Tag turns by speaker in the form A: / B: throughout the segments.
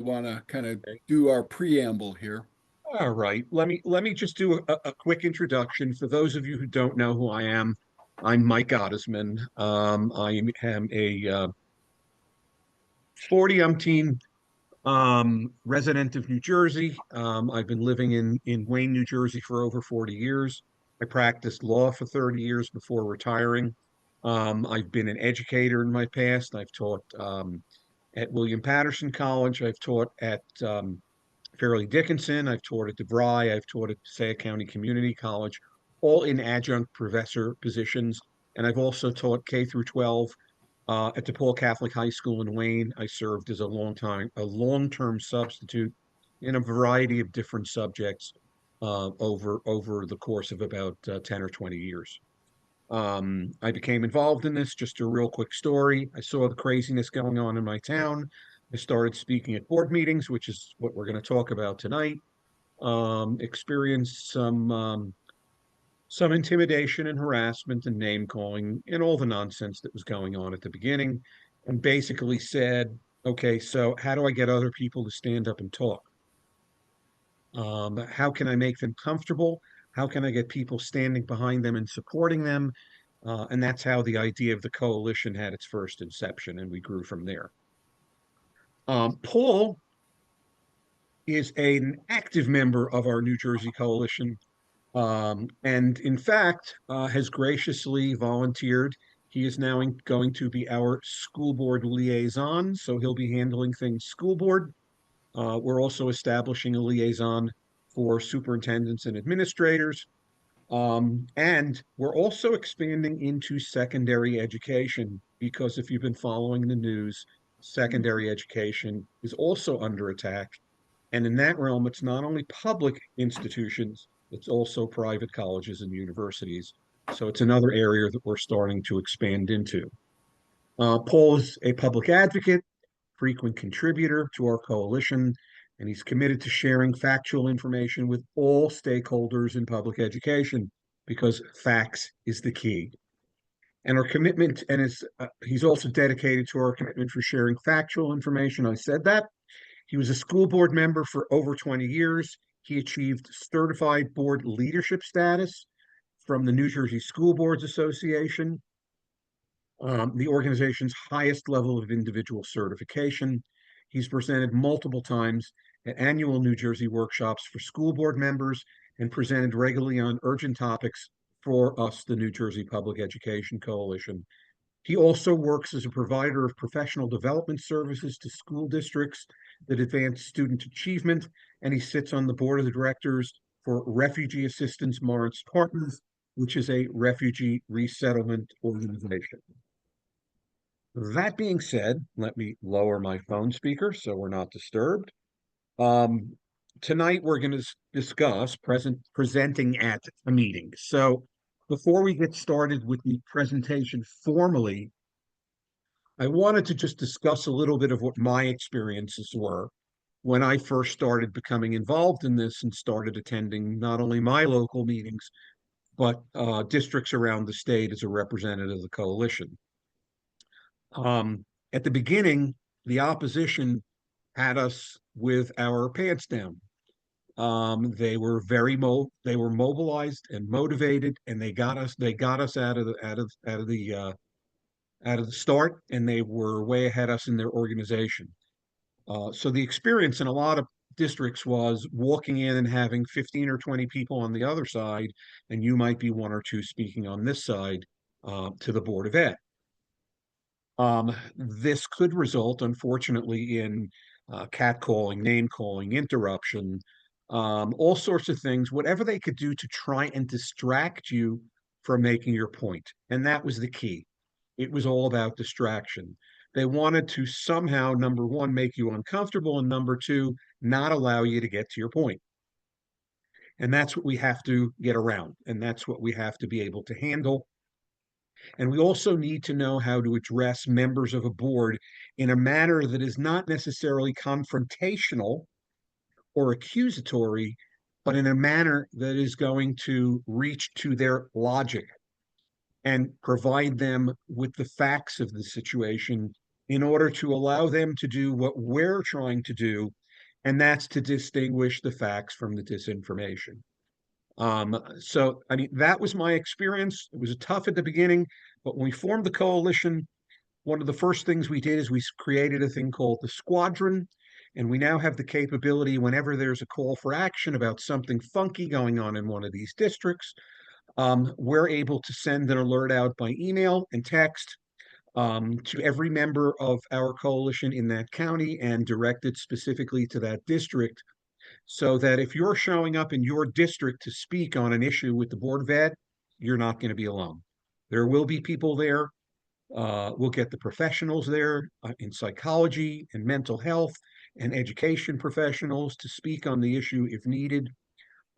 A: want to kind of
B: Okay.
A: do our preamble here.
B: All right. Let me just do a quick introduction for those of you who don't know who I am. I'm Mike Gottesman. I am a 40-umpteen resident of New Jersey. I've been living in Wayne, New Jersey for over 40 years. I practiced law for 30 years before retiring. I've been an educator in my past. I've taught at William Patterson College. I've taught at Fairleigh Dickinson. I've taught at DeVry. I've taught at Passaic County Community College, all in adjunct professor positions. And I've also taught K through 12 at DePaul Catholic High School in Wayne. I served as a long-term substitute in a variety of different subjects over the course of about 10 or 20 years. I became involved in this. Just a real quick story. I saw the craziness going on in my town. I started speaking at board meetings, which is what we're going to talk about tonight. Experienced some intimidation and harassment and name calling and all the nonsense that was going on at the beginning, and basically said, okay, so how do I get other people to stand up and talk? How can I make them comfortable? How can I get people standing behind them and supporting them? And that's how the idea of the coalition had its first inception, and we grew from there. Paul is an active member of our New Jersey coalition, and in fact, has graciously volunteered. He is now going to be our school board liaison, so he'll be handling things school board. We're also establishing a liaison for superintendents and administrators. And we're also expanding into secondary education because if you've been following the news, secondary education is also under attack. And in that realm, it's not only public institutions, it's also private colleges and universities. So it's another area that we're starting to expand into. Paul is a public advocate, frequent contributor to our coalition, and he's committed to sharing factual information with all stakeholders in public education because facts is the key. And our commitment, and he's also dedicated to our commitment for sharing factual information. I said that. He was a school board member for over 20 years. He achieved certified board leadership status from the New Jersey School Boards Association, the organization's highest level of individual certification. He's presented multiple times at annual New Jersey workshops for school board members and presented regularly on urgent topics for us, the New Jersey Public Education Coalition. He also works as a provider of professional development services to school districts that advance student achievement, and he sits on the board of the directors for Refugee Assistance Lawrence Partners, which is a refugee resettlement organization. That being said, let me lower my phone speaker so we're not disturbed. Um, Tonight we're going to discuss presenting at a meeting. So before we get started with the presentation formally, I wanted to just discuss a little bit of what my experiences were when I first started becoming involved in this and started attending not only my local meetings, but districts around the state as a representative of the coalition. At the beginning, the opposition had us with our pants down. They were mobilized and motivated, and they got us out of the start, and they were way ahead of us in their organization. So the experience in a lot of districts was walking in and having 15 or 20 people on the other side, and you might be one or two speaking on this side to the Board of Ed. This could result, unfortunately, in catcalling, name calling, interruption, all sorts of things, whatever they could do to try and distract you from making your point. And that was the key. It was all about distraction. They wanted to somehow, number one, make you uncomfortable, and number two, not allow you to get to your point. And that's what we have to get around. And that's what we have to be able to handle. And we also need to know how to address members of a board in a manner that is not necessarily confrontational or accusatory, but in a manner that is going to reach to their logic and provide them with the facts of the situation in order to allow them to do what we're trying to do, and that's to distinguish the facts from the disinformation. So, I mean, that was my experience. It was tough at the beginning, but when we formed the coalition, one of the first things we did is we created a thing called the squadron. And we now have the capability, whenever there's a call for action about something funky going on in one of these districts, we're able to send an alert out by email and text to every member of our coalition in that county and direct it specifically to that district, so that if you're showing up in your district to speak on an issue with the Board of Ed, you're not going to be alone. There will be people there. We'll get the professionals there in psychology and mental health and education professionals to speak on the issue if needed.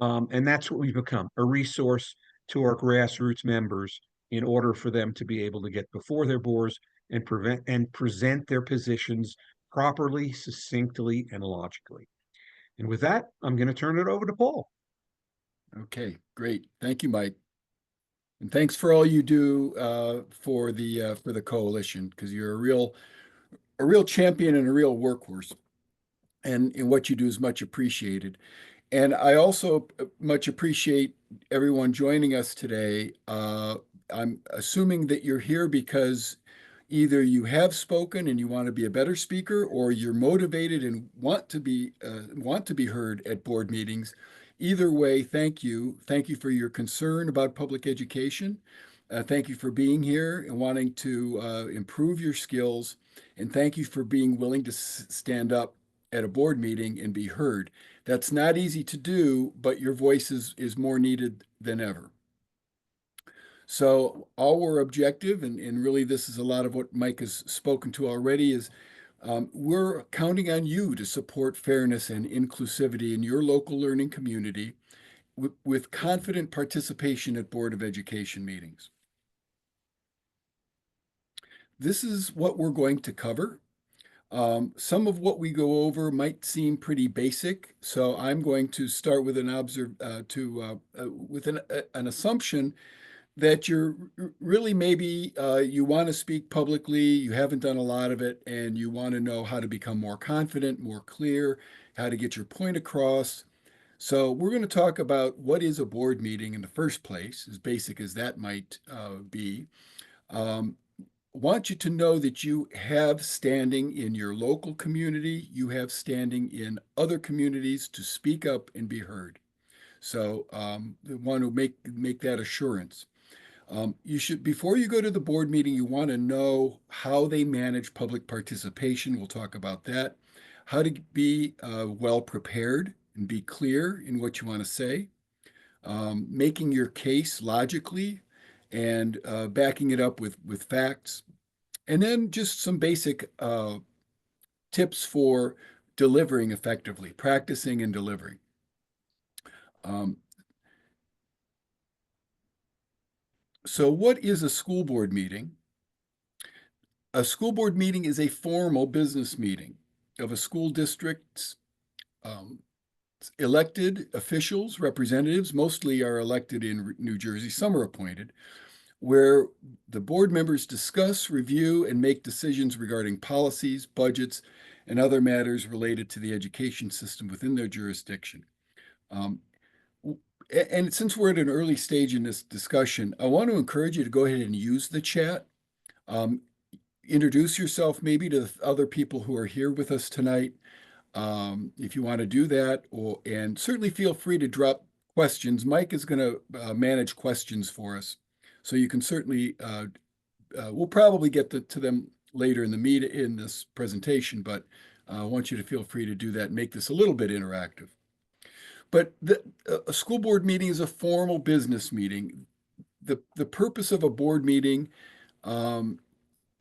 B: And that's what we've become, a resource to our grassroots members in order for them to be able to get before their boards and present their positions properly, succinctly, and logically. And with that, I'm going to turn it over to Paul.
A: Okay, great. Thank you, Mike. And thanks for all you do for the coalition, because you're a real champion and a real workhorse. And what you do is much appreciated. And I also much appreciate everyone joining us today. I'm assuming that you're here because either you have spoken and you want to be a better speaker, or you're motivated and want to be heard at board meetings. Either way, thank you. Thank you for your concern about public education. Thank you for being here and wanting to improve your skills. And thank you for being willing to stand up at a board meeting and be heard. That's not easy to do, but your voice is more needed than ever. So our objective, and really this is a lot of what Mike has spoken to already, is we're counting on you to support fairness and inclusivity in your local learning community with confident participation at Board of Education meetings. This is what we're going to cover. Some of what we go over might seem pretty basic, so I'm going to start with an assumption that you're really maybe you want to speak publicly, you haven't done a lot of it, and you want to know how to become more confident, more clear, how to get your point across. So we're going to talk about what is a board meeting in the first place, as basic as that might be. Want you to know that you have standing in your local community, you have standing in other communities to speak up and be heard. So want to make that assurance. You should, before you go to the board meeting, you want to know how they manage public participation. We'll talk about that. How to be well prepared and be clear in what you want to say. Making your case logically and backing it up with facts. And then just some basic tips for delivering effectively, practicing and delivering. So what is a school board meeting? A school board meeting is a formal business meeting of a school district's elected officials, representatives, mostly are elected in New Jersey, some are appointed, where the board members discuss, review, and make decisions regarding policies, budgets, and other matters related to the education system within their jurisdiction. And since we're at an early stage in this discussion, I want to encourage you to go ahead and use the chat. Introduce yourself maybe to the other people who are here with us tonight, if you want to do that, and certainly feel free to drop questions. Mike is going to manage questions for us, so you can certainly, we'll probably get to them later in this presentation, but I want you to feel free to do that and make this a little bit interactive. But a school board meeting is a formal business meeting. The purpose of a board meeting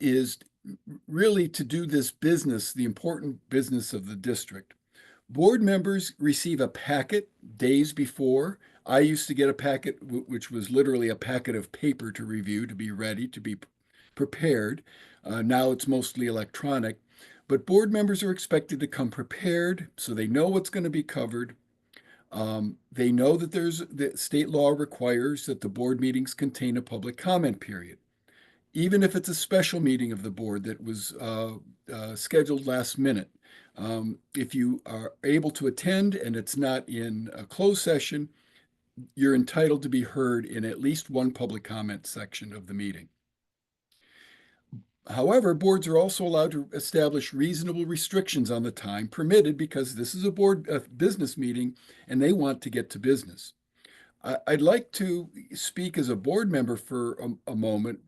A: is really to do this business, the important business of the district. Board members receive a packet days before. I used to get a packet, which was literally a packet of paper to review, to be ready, to be prepared. Now it's mostly electronic. But board members are expected to come prepared so they know what's going to be covered. They know that state law requires that the board meetings contain a public comment period. even if it's a special meeting of the board that was scheduled last minute. If you are able to attend and it's not in a closed session, you're entitled to be heard in at least one public comment section of the meeting. However, boards are also allowed to establish reasonable restrictions on the time permitted because this is a business meeting and they want to get to business. I'd like to speak as a board member for a moment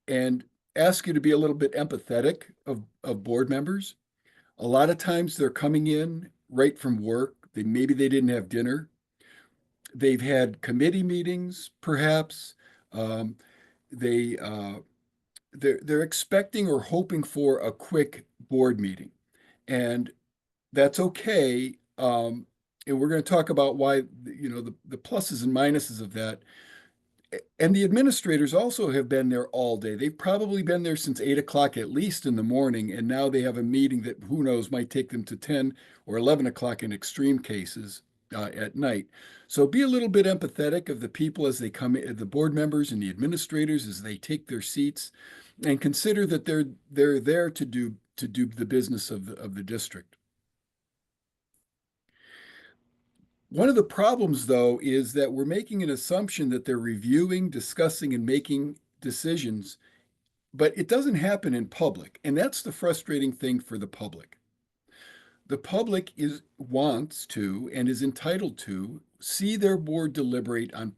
A: and ask you to be a little bit empathetic of board members. A lot of times they're coming in right from work. Maybe they didn't have dinner. They've had committee meetings, perhaps. Um, they they're expecting or hoping for a quick board meeting, and that's okay. And we're going to talk about why, the pluses and minuses of that. And the administrators also have been there all day. They've probably been there since 8 o'clock at least in the morning, and now they have a meeting that who knows might take them to 10 or 11 o'clock in extreme cases at night. So be a little bit empathetic of the people as they come in, the board members and the administrators as they take their seats, and consider that they're there to do the business of the district. One of the problems, though, is that we're making an assumption that they're reviewing, discussing, and making decisions, but it doesn't happen in public. And that's the frustrating thing for the public. The public wants to and is entitled to see their board deliberate on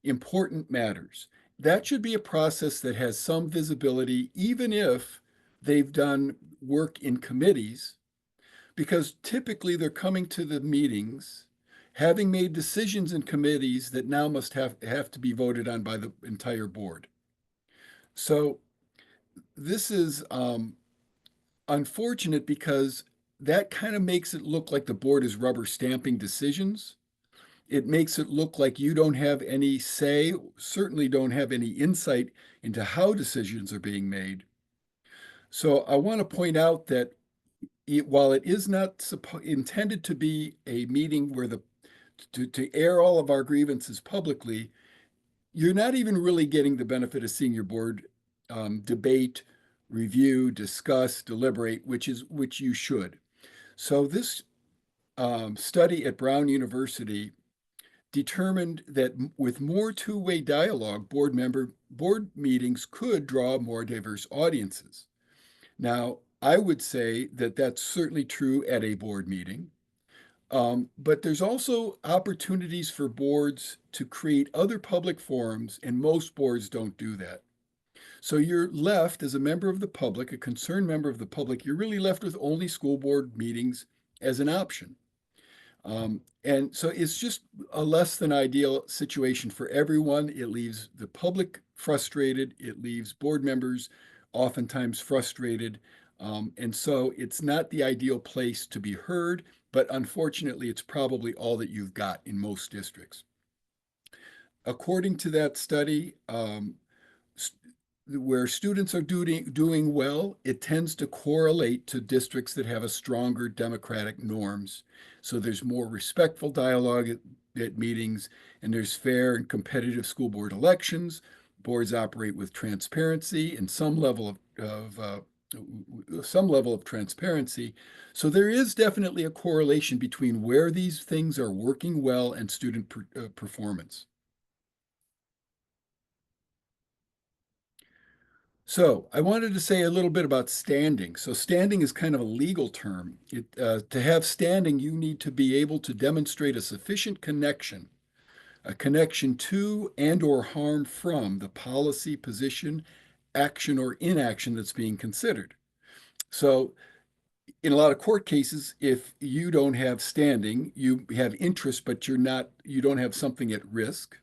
A: important matters. That should be a process that has some visibility, even if they've done work in committees, because typically they're coming to the meetings having made decisions in committees that now must have to be voted on by the entire board. So this is unfortunate because that kind of makes it look like the board is rubber stamping decisions. It makes it look like you don't have any say, certainly don't have any insight into how decisions are being made. So I want to point out that while it is not intended to be a meeting where to air all of our grievances publicly, you're not even really getting the benefit of seeing your board debate, review, discuss, deliberate, which you should. So this study at Brown University determined that with more two-way dialogue, board meetings could draw more diverse audiences. Now, I would say that that's certainly true at a board meeting. But there's also opportunities for boards to create other public forums, and most boards don't do that. So you're left as a member of the public, a concerned member of the public, you're really left with only school board meetings as an option. And so it's just a less than ideal situation for everyone. It leaves the public frustrated. It leaves board members oftentimes frustrated. And so it's not the ideal place to be heard, but unfortunately, it's probably all that you've got in most districts. According to that study, where students are doing well, it tends to correlate to districts that have a stronger democratic norms. So there's more respectful dialogue at meetings, and there's fair and competitive school board elections. Boards operate with transparency and some level of transparency. So there is definitely a correlation between where these things are working well and student performance. So I wanted to say a little bit about standing. So standing is kind of a legal term. To have standing, you need to be able to demonstrate a sufficient connection, a connection to and or harm from the policy, position, action, or inaction that's being considered. So in a lot of court cases, if you don't have standing, you have interest, but you don't have something at risk.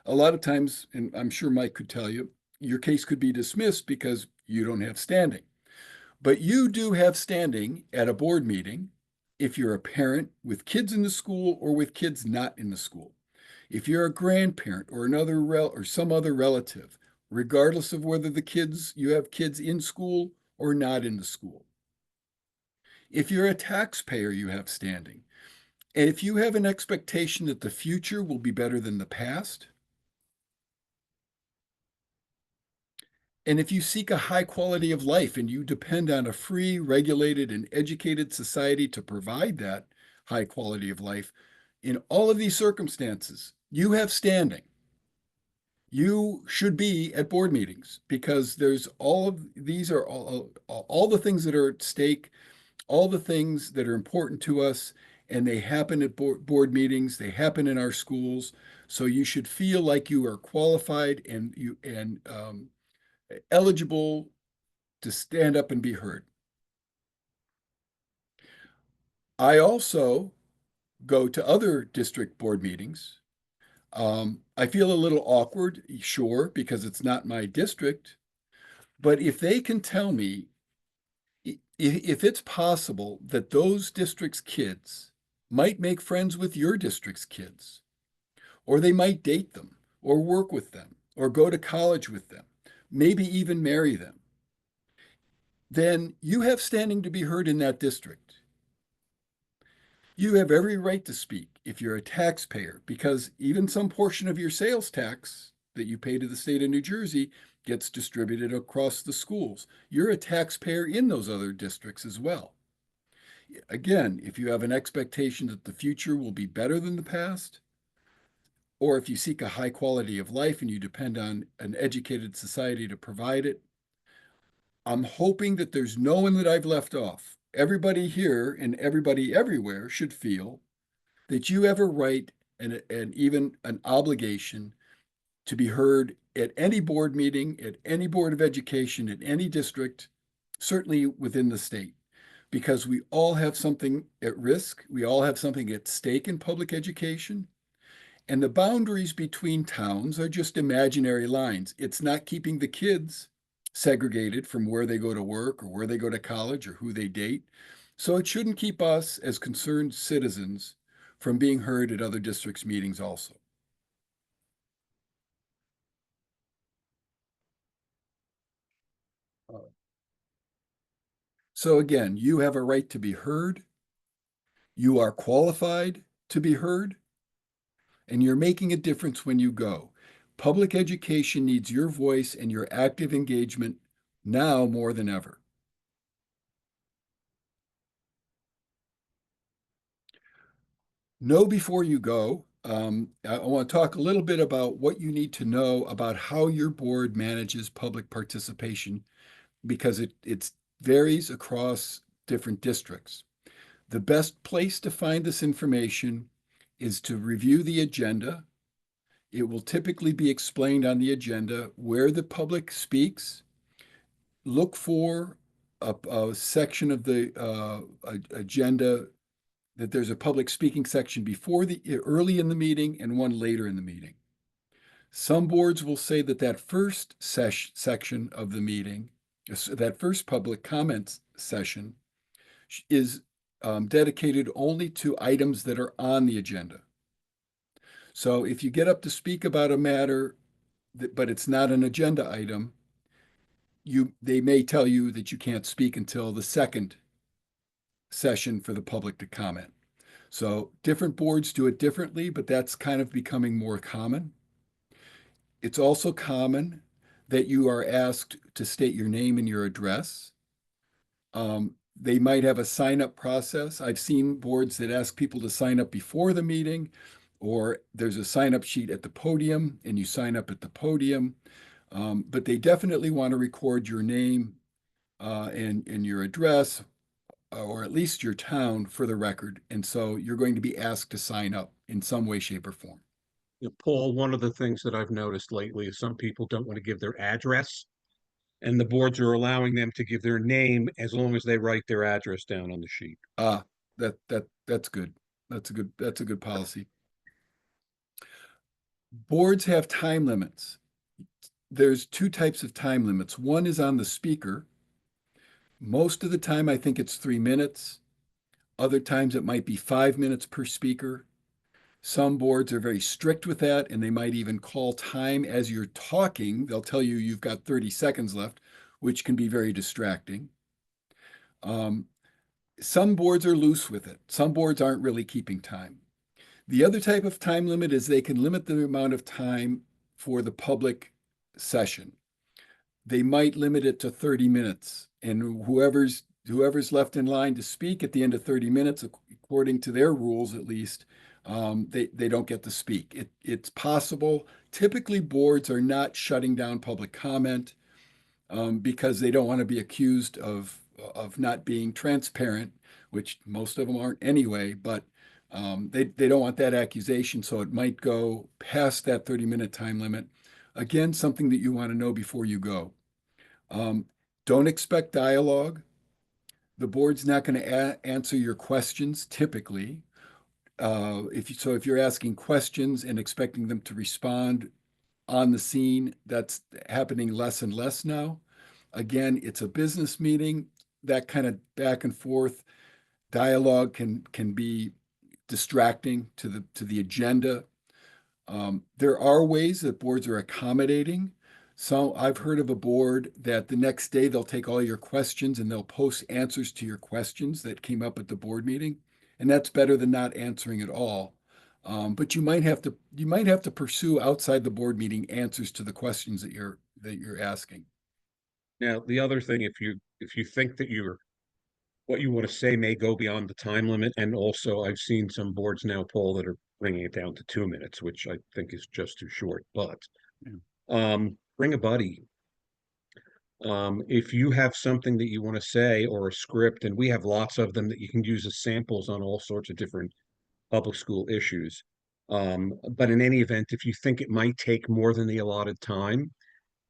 A: A lot of times, and I'm sure Mike could tell you, your case could be dismissed because you don't have standing. But you do have standing at a board meeting if you're a parent with kids in the school or with kids not in the school. If you're a grandparent or or some other relative, regardless of whether you have kids in school or not in the school. If you're a taxpayer, you have standing. And if you have an expectation that the future will be better than the past, And if you seek a high quality of life and you depend on a free, regulated, and educated society to provide that high quality of life, in all of these circumstances, you have standing. You should be at board meetings because there's all of these are all the things that are at stake, all the things that are important to us, and they happen at board meetings. They happen in our schools. So you should feel like you are qualified and eligible to stand up and be heard. I also go to other district board meetings. I feel a little awkward, sure, because it's not my district. But if they can tell me if it's possible that those districts' kids might make friends with your district's kids, or they might date them, or work with them, or go to college with them, maybe even marry them, then you have standing to be heard in that district. You have every right to speak if you're a taxpayer, because even some portion of your sales tax that you pay to the state of New Jersey gets distributed across the schools. You're a taxpayer in those other districts as well. Again, if you have an expectation that the future will be better than the past, or if you seek a high quality of life and you depend on an educated society to provide it, I'm hoping that there's no one that I've left off. Everybody here and everybody everywhere should feel that you have a right and even an obligation to be heard at any board meeting, at any board of education, in any district, certainly within the state, because we all have something at risk. We all have something at stake in public education. And the boundaries between towns are just imaginary lines. It's not keeping the kids segregated from where they go to work or where they go to college or who they date. So it shouldn't keep us as concerned citizens from being heard at other districts' meetings also. So again, you have a right to be heard. You are qualified to be heard, and you're making a difference when you go. Public education needs your voice and your active engagement now more than ever. Know before you go. I want to talk a little bit about what you need to know about how your board manages public participation because it varies across different districts. The best place to find this information is to review the agenda. It will typically be explained on the agenda where the public speaks. Look for a section of the agenda that there's a public speaking section before the early in the meeting and one later in the meeting. Some boards will say that that first section of the meeting, that first public comments session, is dedicated only to items that are on the agenda. So if you get up to speak about a matter, but it's not an agenda item, they may tell you that you can't speak until the second session for the public to comment. So different boards do it differently, but that's kind of becoming more common. It's also common that you are asked to state your name and your address. They might have a sign up process. I've seen boards that ask people to sign up before the meeting, or there's a sign up sheet at the podium and you sign up at the podium. But they definitely want to record your name and your address, or at least your town for the record. And so you're going to be asked to sign up in some way, shape, or form.
B: Paul, one of the things that I've noticed lately is some people don't want to give their address, and the boards are allowing them to give their name as long as they write their address down on the sheet.
A: Ah, that's good. That's a good policy. Boards have time limits. There's two types of time limits. One is on the speaker. Most of the time, I think it's 3 minutes. Other times it might be 5 minutes per speaker. Some boards are very strict with that, and they might even call time as you're talking. They'll tell you you've got 30 seconds left, which can be very distracting. Some boards are loose with it. Some boards aren't really keeping time. The other type of time limit is they can limit the amount of time for the public session. they might limit it to 30 minutes. And whoever's left in line to speak at the end of 30 minutes, according to their rules at least, they don't get to speak. It's possible. Typically, boards are not shutting down public comment because they don't want to be accused of not being transparent, which most of them aren't anyway. But they don't want that accusation, so it might go past that 30-minute time limit. Again, something that you want to know before you go. Um, don't expect dialogue. The board's not going to answer your questions typically. If you're asking questions and expecting them to respond on the scene, that's happening less and less now. Again, it's a business meeting. That kind of back and forth dialogue can be distracting to the agenda. There are ways that boards are accommodating. So I've heard of a board that the next day they'll take all your questions and they'll post answers to your questions that came up at the board meeting, and that's better than not answering at all. But you might have to pursue outside the board meeting answers to the questions that you're asking.
B: Now, the other thing, if you think that you're what you want to say may go beyond the time limit, and also I've seen some boards now, Paul, that are bringing it down to 2 minutes, which I think is just too short. But
A: Yeah.
B: bring a buddy. If you have something that you want to say or a script, and we have lots of them that you can use as samples on all sorts of different public school issues. But in any event, if you think it might take more than the allotted time,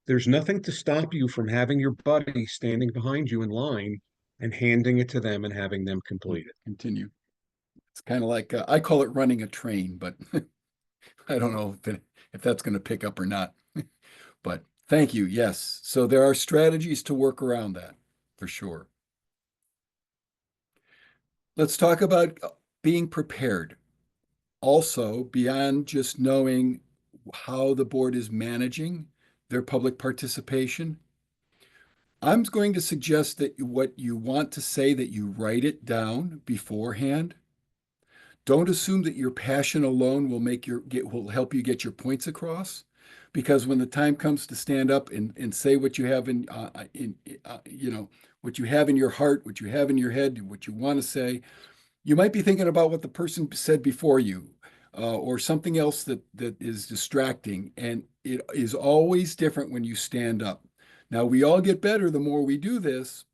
B: there's nothing to stop you from having your buddy standing behind you in line and handing it to them and having them complete it.
A: Continue. It's kind of like I call it running a train, but I don't know if that's going to pick up or not. But thank you. Yes. So there are strategies to work around that for sure. Let's talk about being prepared. Also, beyond just knowing how the board is managing their public participation, I'm going to suggest that what you want to say, that you write it down beforehand. Don't assume that your passion alone will help you get your points across, because when the time comes to stand up and say what you have what you have in your heart, what you have in your head, what you want to say, you might be thinking about what the person said before you, or something else that is distracting, and it is always different when you stand up. Now, we all get better the more we do this,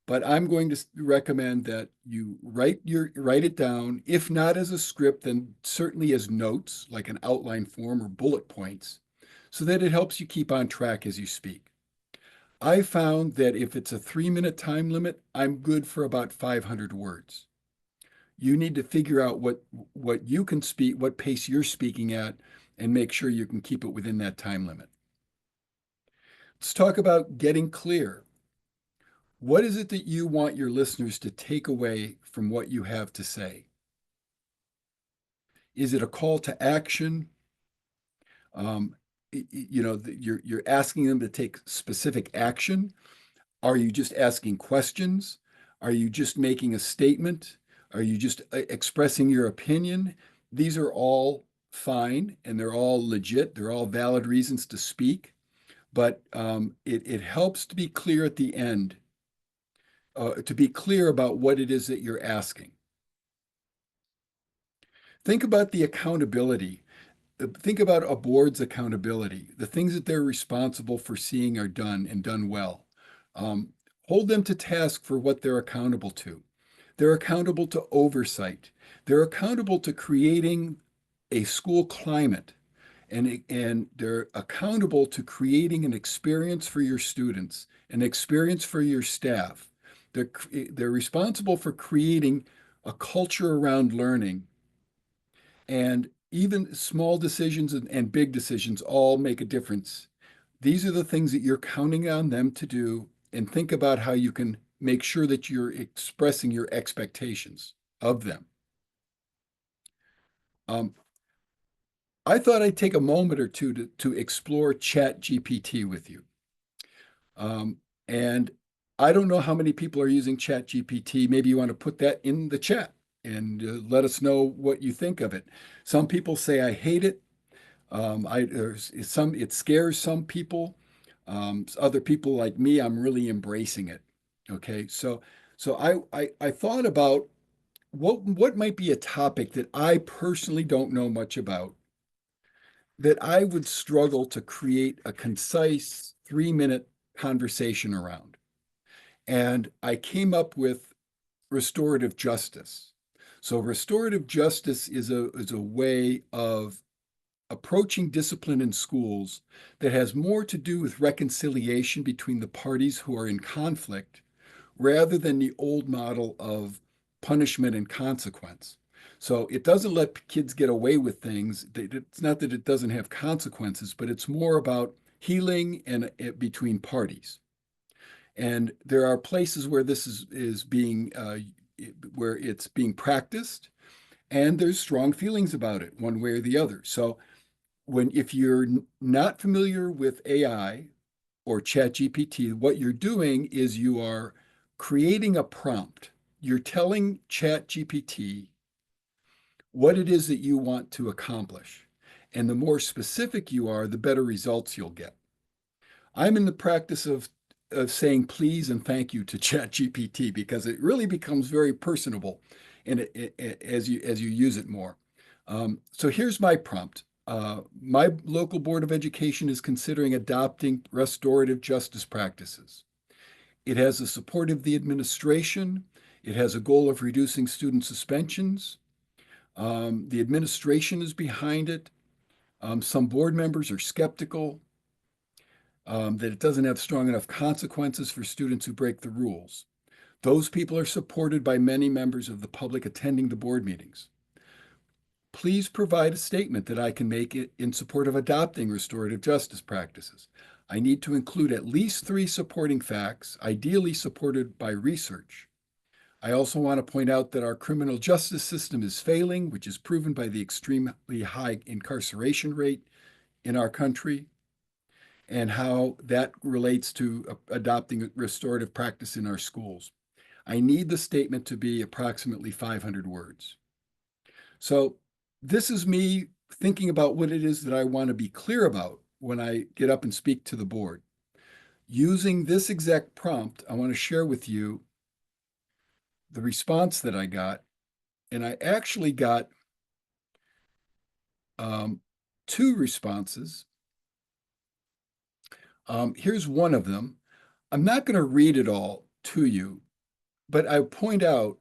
A: but I'm going to recommend that you write it down, if not as a script, then certainly as notes, like an outline form or bullet points, so that it helps you keep on track as you speak. I found that if it's a 3-minute time limit, I'm good for about 500 words. You need to figure out what you can speak, what pace you're speaking at, and make sure you can keep it within that time limit. Let's talk about getting clear. What is it that you want your listeners to take away from what you have to say? Is it a call to action? You're asking them to take specific action. Are you just asking questions? Are you just making a statement? Are you just expressing your opinion? These are all fine and they're all legit. They're all valid reasons to speak, but it helps to be clear at the end, to be clear about what it is that you're asking. Think about the accountability. Think about a board's accountability. The things that they're responsible for seeing are done and done well. Um, Hold them to task for what they're accountable to. They're accountable to oversight. They're accountable to creating a school climate, and they're accountable to creating an experience for your students, an experience for your staff. They're responsible for creating a culture around learning, and even small decisions and big decisions all make a difference. These are the things that you're counting on them to do, and think about how you can make sure that you're expressing your expectations of them. I thought I'd take a moment or two to explore ChatGPT with you. And I don't know how many people are using ChatGPT. Maybe you want to put that in the chat and let us know what you think of it. Some people say I hate it. It scares some people. Other people like me, I'm really embracing it. Okay, so I thought about what might be a topic that I personally don't know much about that I would struggle to create a concise 3-minute conversation around. And I came up with restorative justice. So restorative justice is a way of approaching discipline in schools that has more to do with reconciliation between the parties who are in conflict rather than the old model of punishment and consequence. So it doesn't let kids get away with things. It's not that it doesn't have consequences, but it's more about healing and between parties. And there are places where this is being where it's being practiced, and there's strong feelings about it, one way or the other. So if you're not familiar with AI or ChatGPT, what you're doing is you are creating a prompt. You're telling ChatGPT what it is that you want to accomplish. And the more specific you are, the better results you'll get. I'm in the practice of saying please and thank you to ChatGPT because it really becomes very personable as you use it more. So here's my prompt. My local Board of Education is considering adopting restorative justice practices. It has the support of the administration. It has a goal of reducing student suspensions. The administration is behind it. Some board members are skeptical that it doesn't have strong enough consequences for students who break the rules. Those people are supported by many members of the public attending the board meetings. Please provide a statement that I can make in support of adopting restorative justice practices. I need to include at least 3 supporting facts, ideally supported by research. I also want to point out that our criminal justice system is failing, which is proven by the extremely high incarceration rate in our country, and how that relates to adopting restorative practice in our schools. I need the statement to be approximately 500 words. So this is me thinking about what it is that I want to be clear about when I get up and speak to the board. Using this exact prompt, I want to share with you the response that I got. And I actually got 2 responses. Here's one of them. I'm not going to read it all to you, but I point out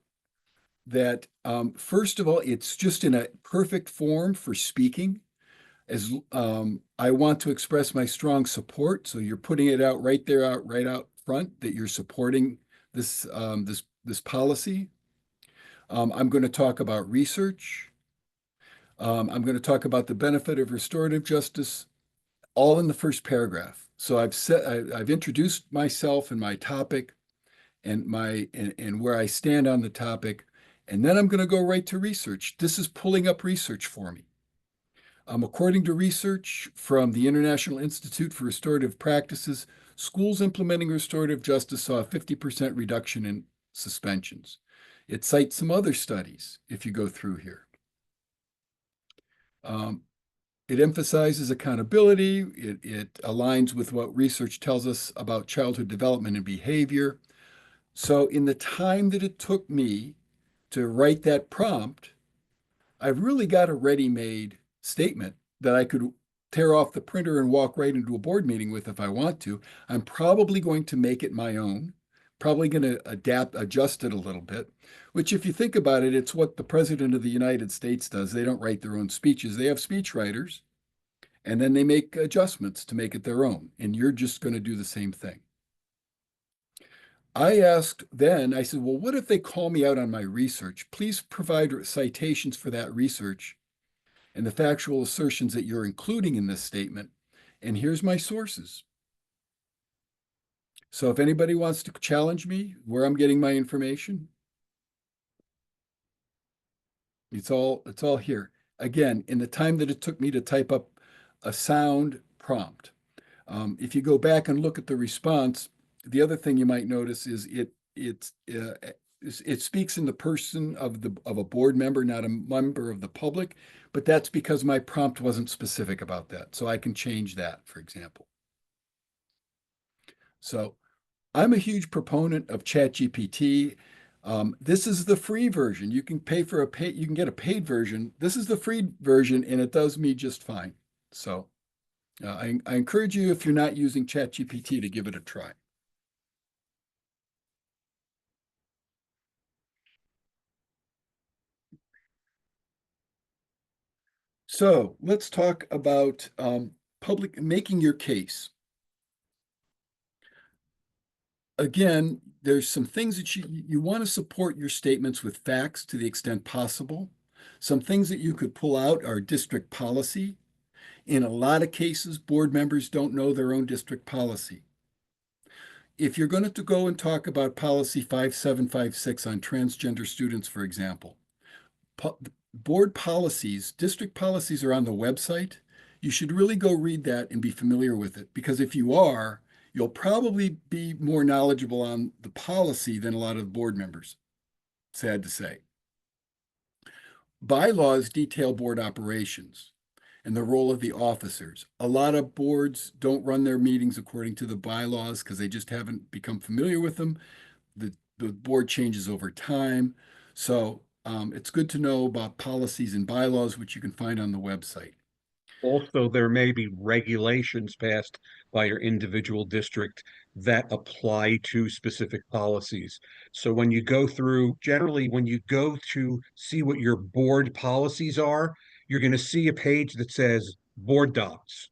A: that first of all, it's just in a perfect form for speaking. As I want to express my strong support, so you're putting it out right there, right out front, that you're supporting this policy. I'm going to talk about research. I'm going to talk about the benefit of restorative justice, all in the first paragraph. So I've introduced myself and my topic and where I stand on the topic. And then I'm going to go right to research. This is pulling up research for me. According to research from the International Institute for Restorative Practices, schools implementing restorative justice saw a 50% reduction in suspensions. It cites some other studies if you go through here. It emphasizes accountability. It aligns with what research tells us about childhood development and behavior. So in the time that it took me to write that prompt, I've really got a ready-made statement that I could tear off the printer and walk right into a board meeting with if I want to. I'm probably going to make it my own, probably going to adjust it a little bit, which if you think about it, it's what the President of the United States does. They don't write their own speeches. They have speech writers, and then they make adjustments to make it their own. And you're just going to do the same thing. I said, well, what if they call me out on my research? Please provide citations for that research and the factual assertions that you're including in this statement. And here's my sources. So if anybody wants to challenge me where I'm getting my information, it's all here. Again, in the time that it took me to type up a sound prompt. If you go back and look at the response, the other thing you might notice is it speaks in the person of a board member, not a member of the public, but that's because my prompt wasn't specific about that. So I can change that, for example. So I'm a huge proponent of ChatGPT. This is the free version. You can pay for a pay, you can get a paid version. This is the free version, and it does me just fine. So I encourage you, if you're not using ChatGPT, to give it a try. So let's talk about public making your case. Again, there's some things that you want to support your statements with facts to the extent possible. Some things that you could pull out are district policy. In a lot of cases, board members don't know their own district policy. If you're going to go and talk about policy 5756 on transgender students, for example, board policies, district policies are on the website. You should really go read that and be familiar with it, because if you are, you'll probably be more knowledgeable on the policy than a lot of the board members, sad to say. Bylaws detail board operations and the role of the officers. A lot of boards don't run their meetings according to the bylaws because they just haven't become familiar with them. The board changes over time. So it's good to know about policies and bylaws, which you can find on the website.
B: Also, there may be regulations passed by your individual district that apply to specific policies. So when you go through, generally, when you go to see what your board policies are, you're going to see a page that says board docs.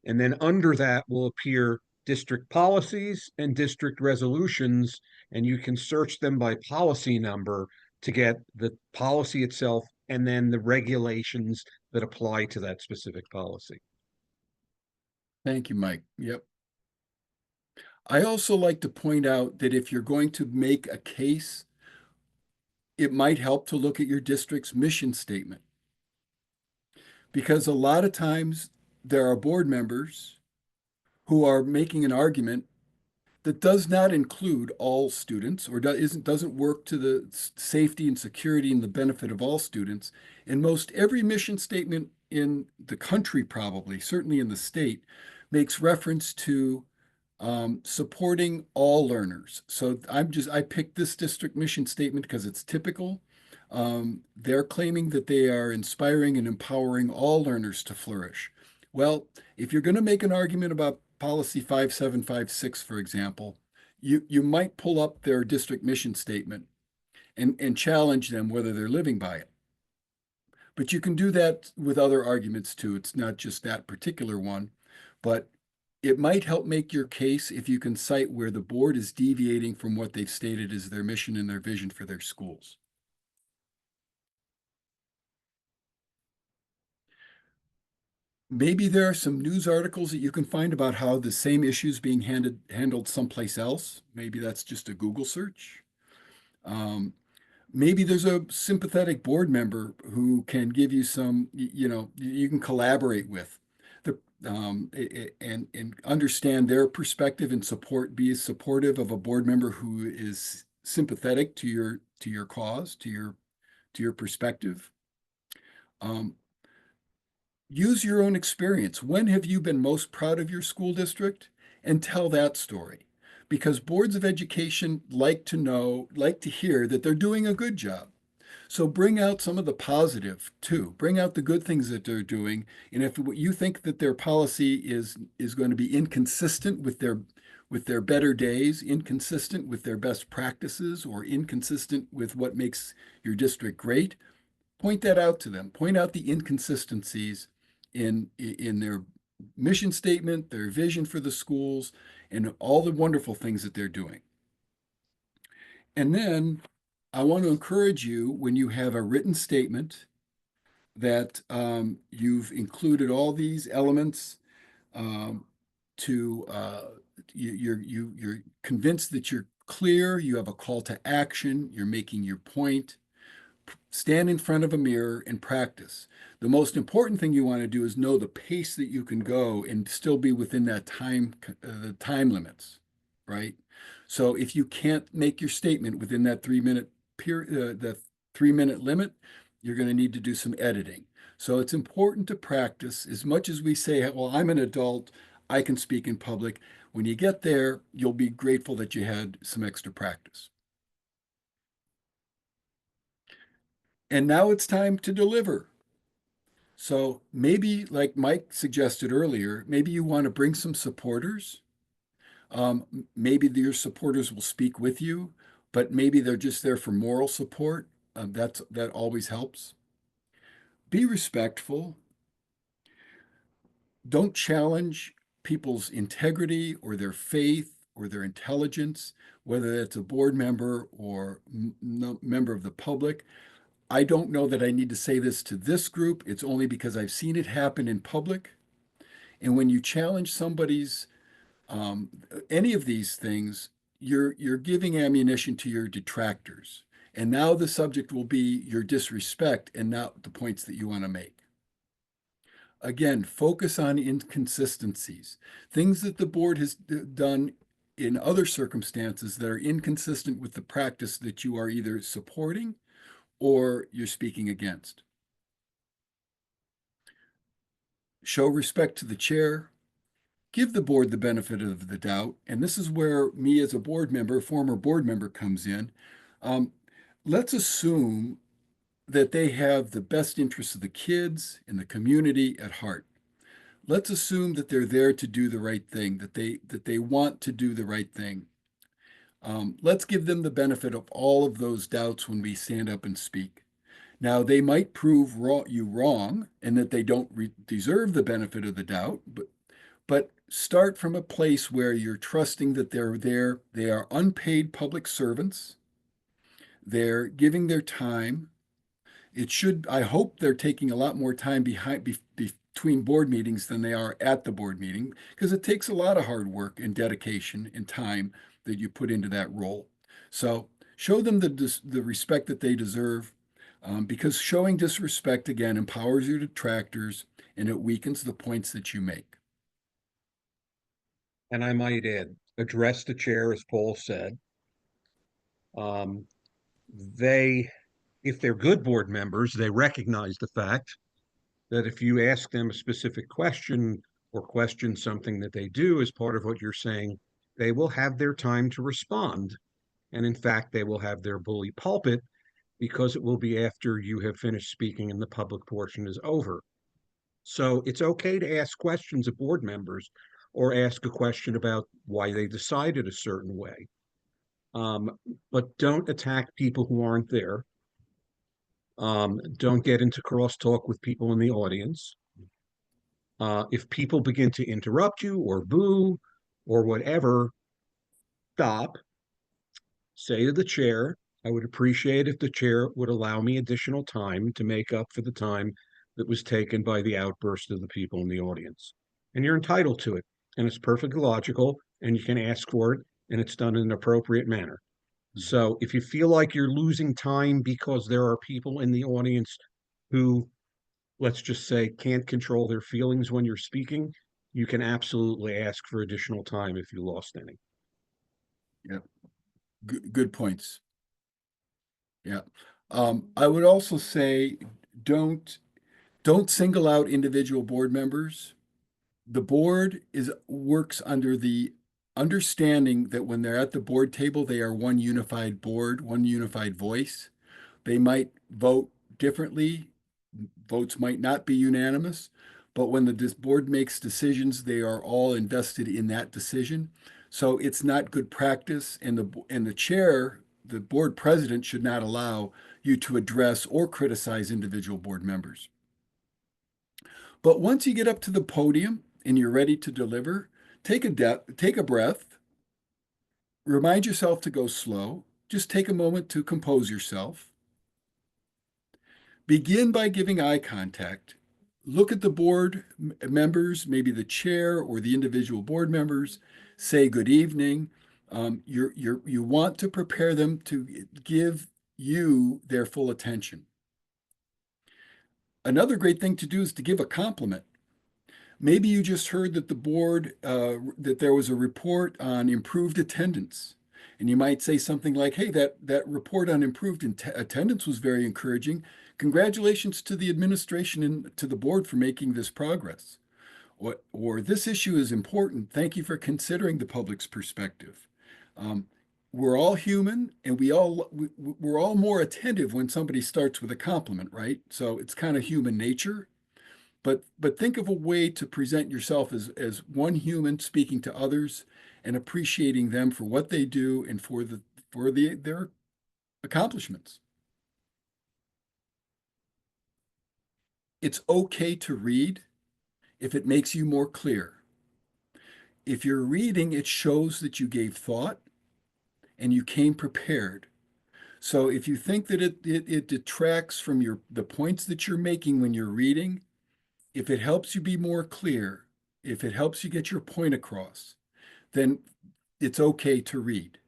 B: And then under that will appear district policies and district resolutions, and you can search them by policy number to get the policy itself and then the regulations that apply to that specific policy.
A: Thank you, Mike. Yep. I also like to point out that if you're going to make a case, it might help to look at your district's mission statement, because a lot of times there are board members who are making an argument that does not include all students, or doesn't work to the safety and security and the benefit of all students. And most every mission statement in the country, probably, certainly in the state, makes reference to supporting all learners. So I picked this district mission statement because it's typical. They're claiming that they are inspiring and empowering all learners to flourish. Well, if you're going to make an argument about policy 5756, for example, you might pull up their district mission statement and challenge them whether they're living by it. But you can do that with other arguments too. It's not just that particular one, but it might help make your case if you can cite where the board is deviating from what they've stated as their mission and their vision for their schools. Maybe there are some news articles that you can find about how the same issue is being handled someplace else. Maybe that's just a Google search. Um, Maybe there's a sympathetic board member who can give you some, you can collaborate with the and understand their perspective and be supportive of a board member who is sympathetic to your cause, to your perspective. Um, Use your own experience. When have you been most proud of your school district? And tell that story. Because boards of education like to hear that they're doing a good job. So bring out some of the positive too. Bring out the good things that they're doing. And if you think that their policy is going to be inconsistent with their better days, inconsistent with their best practices, or inconsistent with what makes your district great, point that out to them. Point out the inconsistencies in their mission statement, their vision for the schools, and all the wonderful things that they're doing. And then I want to encourage you, when you have a written statement, that you've included all these elements to you're convinced that you're clear, you have a call to action, you're making your point. Stand in front of a mirror and practice. The most important thing you want to do is know the pace that you can go and still be within that time limits, right? So if you can't make your statement within that 3 minute period, the 3 minute limit, you're going to need to do some editing. So it's important to practice. As much as we say, well, I'm an adult, I can speak in public. When you get there, you'll be grateful that you had some extra practice. And now it's time to deliver. So maybe, like Mike suggested earlier, maybe you want to bring some supporters. Maybe your supporters will speak with you, but maybe they're just there for moral support. That always helps. Be respectful. Don't challenge people's integrity or their faith or their intelligence, whether that's a board member or member of the public. I don't know that I need to say this to this group. It's only because I've seen it happen in public. And when you challenge somebody's um, any of these things, you're giving ammunition to your detractors. And now the subject will be your disrespect and not the points that you want to make. Again, focus on inconsistencies, things that the board has done in other circumstances that are inconsistent with the practice that you are either supporting or you're speaking against. Show respect to the chair. Give the board the benefit of the doubt. And this is where me as a board member, former board member, comes in. Um, let's assume that they have the best interests of the kids and the community at heart. Let's assume that they're there to do the right thing, that they want to do the right thing. Let's give them the benefit of all of those doubts when we stand up and speak. Now, they might prove you wrong and that they don't deserve the benefit of the doubt, but start from a place where you're trusting that they're there. They are unpaid public servants. They're giving their time. I hope they're taking a lot more time between board meetings than they are at the board meeting, because it takes a lot of hard work and dedication and time that you put into that role. So show them the respect that they deserve, because showing disrespect, again, empowers your detractors and it weakens the points that you make.
B: And I might add, address the chair, as Paul said. Um, they, if they're good board members, they recognize the fact that if you ask them a specific question or question something that they do as part of what you're saying, they will have their time to respond. And in fact, they will have their bully pulpit because it will be after you have finished speaking and the public portion is over. So it's okay to ask questions of board members or ask a question about why they decided a certain way. Um, but don't attack people who aren't there. Don't get into crosstalk with people in the audience. If people begin to interrupt you or boo or whatever, stop, say to the chair, I would appreciate if the chair would allow me additional time to make up for the time that was taken by the outburst of the people in the audience. And you're entitled to it. And it's perfectly logical, and you can ask for it, and it's done in an appropriate manner. So if you feel like you're losing time because there are people in the audience who, let's just say, can't control their feelings when you're speaking, you can absolutely ask for additional time if you lost any.
A: Yeah, good points. Yeah. I would also say don't don't single out individual board members. The board works under the understanding that when they're at the board table, they are one unified board, one unified voice. They might vote differently. Votes might not be unanimous, but when the board makes decisions, they are all invested in that decision. So it's not good practice, and the chair, the board president, should not allow you to address or criticize individual board members. But once you get up to the podium and you're ready to deliver, take a breath, remind yourself to go slow, just take a moment to compose yourself. Begin by giving eye contact. Look at the board members, maybe the chair or the individual board members. Say good evening. You want to prepare them to give you their full attention. Another great thing to do is to give a compliment. Maybe you just heard that that there was a report on improved attendance. And you might say something like, hey, that report on improved attendance was very encouraging. Congratulations to the administration and to the board for making this progress. or this issue is important. Thank you for considering the public's perspective. Um, we're all human, and we're all more attentive when somebody starts with a compliment, right? So it's kind of human nature. But think of a way to present yourself as one human speaking to others and appreciating them for what they do and for their accomplishments. It's okay to read if it makes you more clear. If you're reading, it shows that you gave thought and you came prepared. So if you think that it detracts from the points that you're making when you're reading, if it helps you be more clear, if it helps you get your point across, then it's okay to read.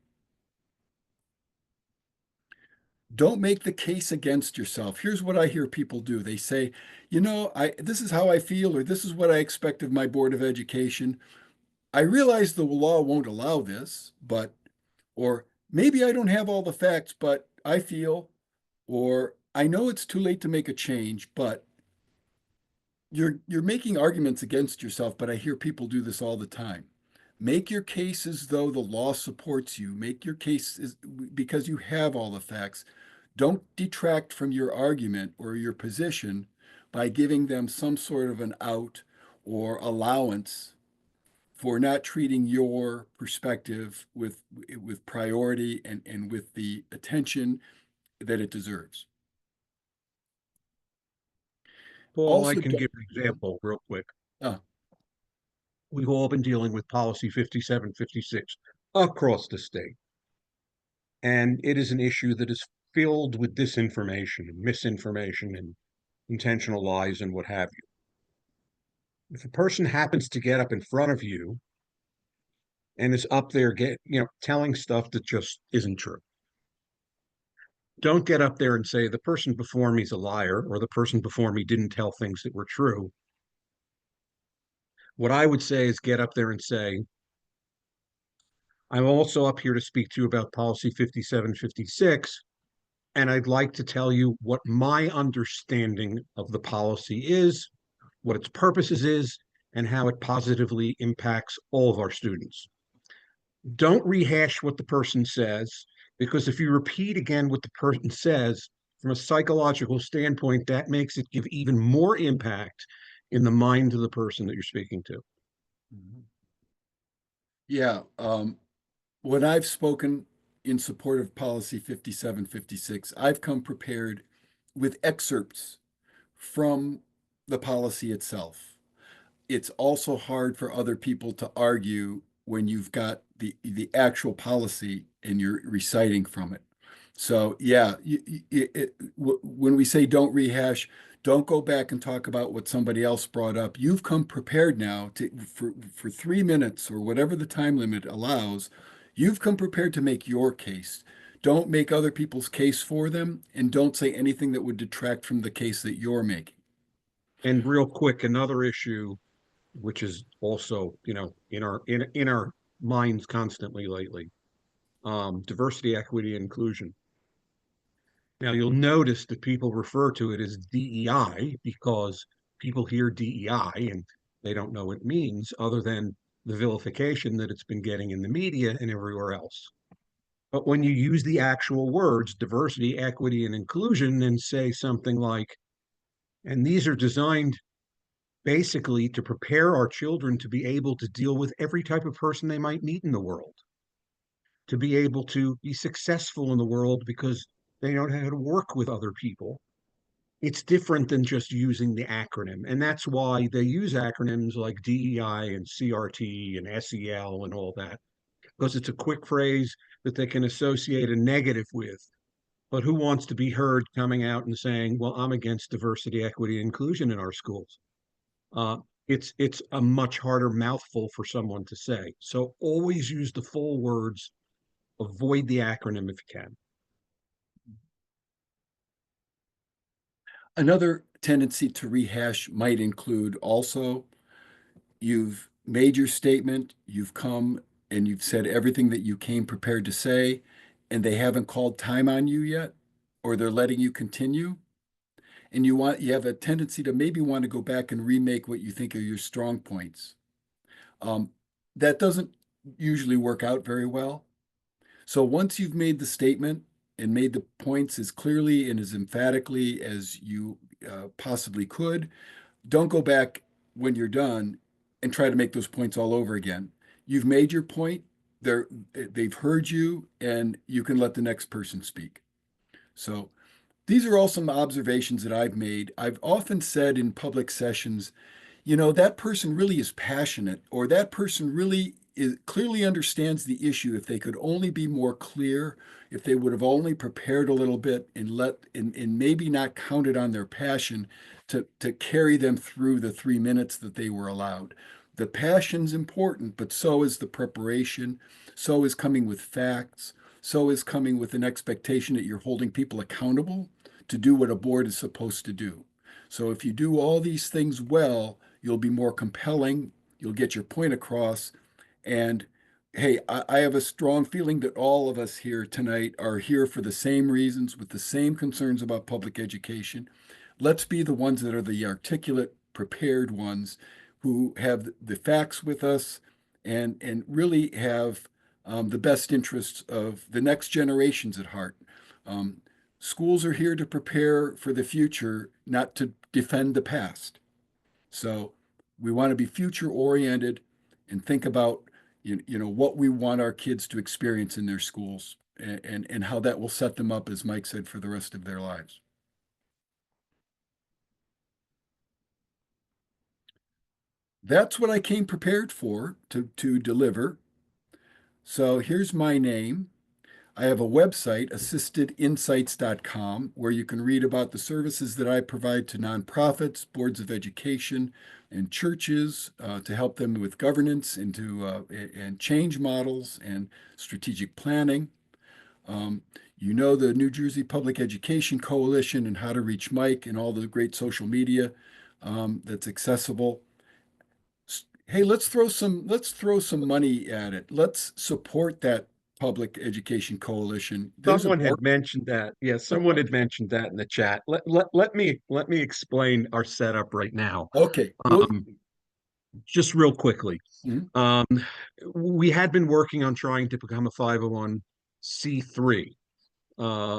A: Don't make the case against yourself. Here's what I hear people do. They say, this is how I feel, or this is what I expect of my Board of Education. I realize the law won't allow this, or maybe I don't have all the facts, but I feel, or I know it's too late to make a change, but you're making arguments against yourself, but I hear people do this all the time. Make your case as though the law supports you. Make your case because you have all the facts. Don't detract from your argument or your position by giving them some sort of an out or allowance for not treating your perspective with priority and with the attention that it deserves.
B: Paul, I
A: Also,
B: can give an example real quick.
A: uh,
B: We've all been dealing with policy 5756 across the state. And it is an issue that is filled with disinformation and misinformation and intentional lies and what have you. If a person happens to get up in front of you and is up there telling stuff that just isn't true, don't get up there and say the person before me is a liar or the person before me didn't tell things that were true. What I would say is get up there and say, I'm also up here to speak to you about policy 5756, and I'd like to tell you what my understanding of the policy is, what its purposes is, and how it positively impacts all of our students. Don't rehash what the person says, because if you repeat again what the person says, from a psychological standpoint, that makes it give even more impact in the mind of the person that you're speaking to.
A: yeah, when I've spoken in support of policy 5756, I've come prepared with excerpts from the policy itself. It's also hard for other people to argue when you've got the actual policy and you're reciting from it. So yeah, when we say don't rehash, don't go back and talk about what somebody else brought up. You've come prepared now for 3 minutes or whatever the time limit allows. You've come prepared to make your case. Don't make other people's case for them, and don't say anything that would detract from the case that you're making.
B: And real quick, another issue, which is also, in our minds constantly lately, diversity, equity, and inclusion. Now, you'll notice that people refer to it as DEI because people hear DEI and they don't know what it means other than the vilification that it's been getting in the media and everywhere else. But when you use the actual words, diversity, equity, and inclusion, and say something like, and these are designed basically to prepare our children to be able to deal with every type of person they might meet in the world, to be able to be successful in the world because they know how to work with other people. It's different than just using the acronym. And that's why they use acronyms like DEI and CRT and SEL and all that, because it's a quick phrase that they can associate a negative with. But who wants to be heard coming out and saying, well, I'm against diversity, equity, and inclusion in our schools? Uh, it's a much harder mouthful for someone to say. So always use the full words, avoid the acronym if you can.
A: Another tendency to rehash might include also you've made your statement, you've come and you've said everything that you came prepared to say, and they haven't called time on you yet, or they're letting you continue. and you have a tendency to maybe want to go back and remake what you think are your strong points. Um, that doesn't usually work out very well. So once you've made the statement and made the points as clearly and as emphatically as you possibly could, don't go back when you're done and try to make those points all over again. You've made your point. They've heard you, and you can let the next person speak. So these are all some observations that I've made. I've often said in public sessions, that person really is passionate, or that person really clearly understands the issue. If they could only be more clear, if they would have only prepared a little bit and maybe not counted on their passion to carry them through the 3 minutes that they were allowed. The passion's important, but so is the preparation, so is coming with facts, so is coming with an expectation that you're holding people accountable to do what a board is supposed to do. So if you do all these things well, you'll be more compelling, you'll get your point across. And hey, I have a strong feeling that all of us here tonight are here for the same reasons, with the same concerns about public education. Let's be the ones that are the articulate, prepared ones who have the facts with us and really have the best interests of the next generations at heart. Um, Schools are here to prepare for the future, not to defend the past. So we want to be future oriented and think about what we want our kids to experience in their schools and how that will set them up, as Mike said, for the rest of their lives. That's what I came prepared for to deliver. So here's my name. I have a website, assistedinsights.com, where you can read about the services that I provide to nonprofits, boards of education, and churches to help them with governance and change models and strategic planning. Um, the New Jersey Public Education Coalition and how to reach Mike and all the great social media that's accessible. Hey, let's throw some money at it. Let's support that Public Education Coalition. There's a
B: Someone
A: board.
B: had mentioned that. Yeah, someone had mentioned that in the chat. Let me explain our setup right now.
A: Okay. Well,
B: Um, just real quickly.
A: mhm,
B: Um, we had been working on trying to become a 501(c)(3),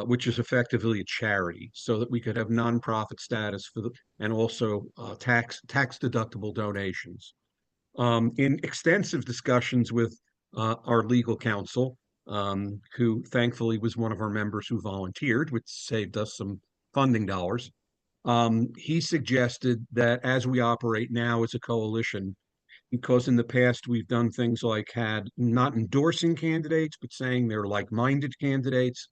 B: which is effectively a charity, so that we could have nonprofit status and also tax deductible donations. In extensive discussions with our legal counsel, who thankfully was one of our members who volunteered, which saved us some funding dollars. He suggested that as we operate now as a coalition, because in the past we've done things like had not endorsing candidates, but saying they're like-minded candidates,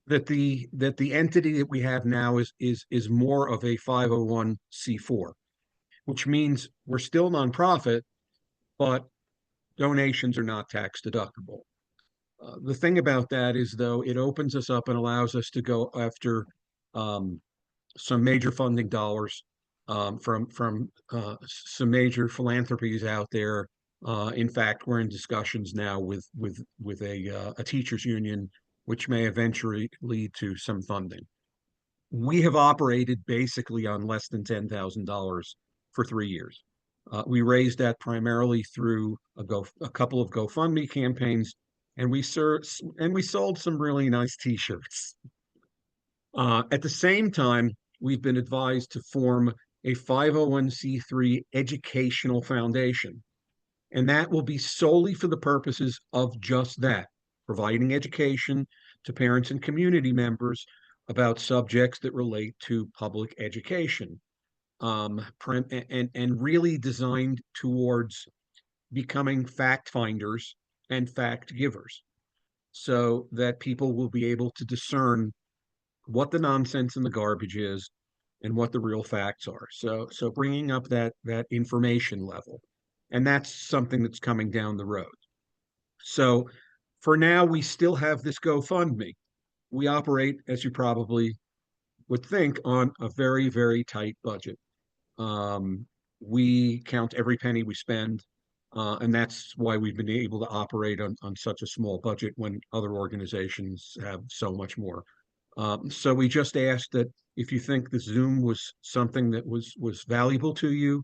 B: that the entity that we have now is more of a 501(c)(4), which means we're still nonprofit, but donations are not tax deductible. The thing about that is, though, it opens us up and allows us to go after um, some major funding dollars from some major philanthropies out there. In fact, we're in discussions now with a teachers union, which may eventually lead to some funding. We have operated basically on less than $10,000 for 3 years. We raised that primarily through a couple of GoFundMe campaigns, and we sold some really nice T-shirts. At the same time, we've been advised to form a 501(c)(3) educational foundation, and that will be solely for the purposes of just that, providing education to parents and community members about subjects that relate to public education, and really designed towards becoming fact finders and fact givers, so that people will be able to discern what the nonsense and the garbage is and what the real facts are. So bringing up that information level, and that's something that's coming down the road. So for now, we still have this GoFundMe. We operate, as you probably would think, on a very, very tight budget. Um, we count every penny we spend, and that's why we've been able to operate on such a small budget when other organizations have so much more. So we just ask that If you think the Zoom was something that was valuable to you,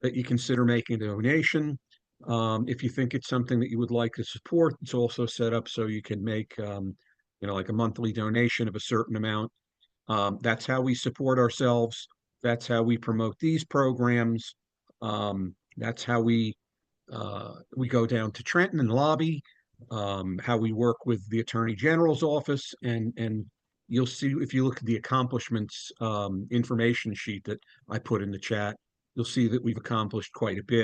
B: that you consider making a donation. If you think it's something that you would like to support, it's also set up so you can make, like a monthly donation of a certain amount. That's how we support ourselves. That's how we promote these programs. That's how we go down to Trenton and lobby. How we work with the Attorney General's office, and you'll see if you look at the accomplishments information sheet that I put in the chat, you'll see that we've accomplished quite a bit.